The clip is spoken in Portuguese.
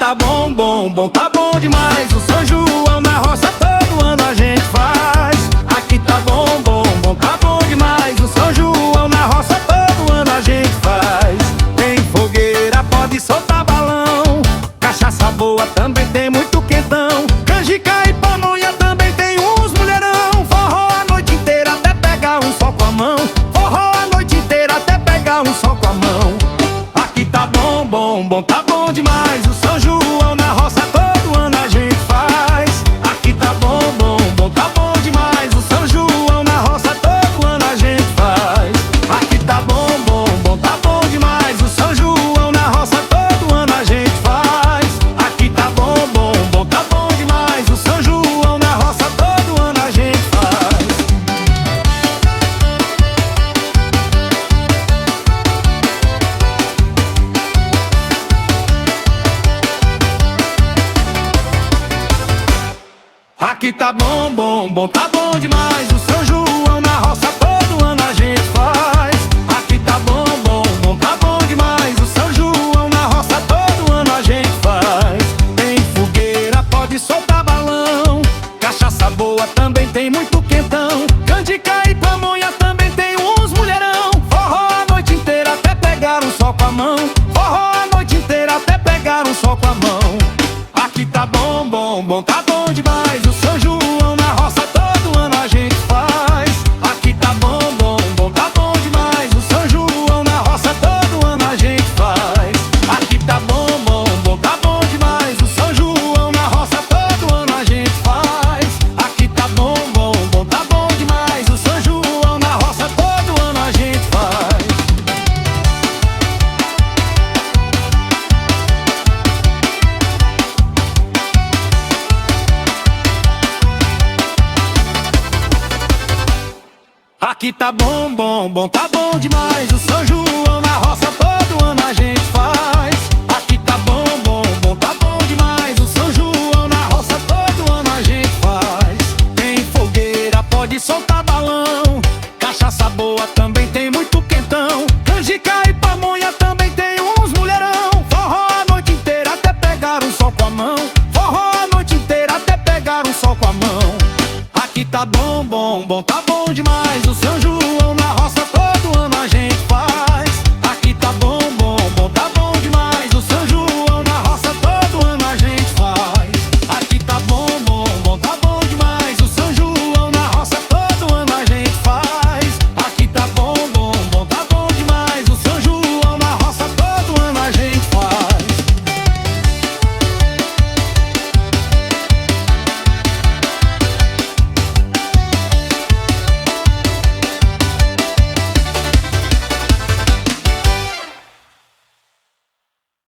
tá bom, bom, bom, tá bom demais. O São João na roça todo ano a gente faz. Aqui tá bom, bom, bom, tá bom demais. O São João na roça todo ano a gente faz. Tem fogueira, pode soltar balão. Cachaça boa também tem muito quentão. Canjica e pamonha também tem uns mulherão. Forró a noite inteira até pegar um só com a mão. Forró a noite inteira até pegar um só com a mão. Aqui tá bom, bom, bom, tá bom demais. O São João na roça todo ano a gente faz. Aqui tá bom, bom, bom, tá bom demais. O São João na roça todo ano a gente faz. Aqui tá bom, bom, bom, tá bom demais. O São João na roça todo ano a gente faz. Aqui tá bom, bom, bom, tá bom demais. O São João na roça todo ano a gente faz. Aqui tá bom, bom, bom, tá bom demais. O São João na roça todo ano a gente faz. Aqui tá bom, bom, bom, tá bom demais. O São João na roça todo ano a gente faz. Tem fogueira, pode soltar balão. Cachaça boa também tem muito quentão. Canjica e pamonha também tem uns mulherão. Forró a noite inteira até pegar um só com a mão. Forró a noite inteira até pegar um só com a mão. Aqui tá bom, bom, bom, tá bom demais. O São João na roça todo ano a gente faz. Aqui tá bom, bom, bom, tá bom demais. O São João na roça todo ano a gente faz. Aqui tá bom, bom, bom, tá bom demais. O São João na roça todo ano a gente faz. Aqui tá bom, bom, bom, tá bom demais. O São João na roça todo ano a gente faz. Aqui tá bom, bom, bom, tá bom demais. O São João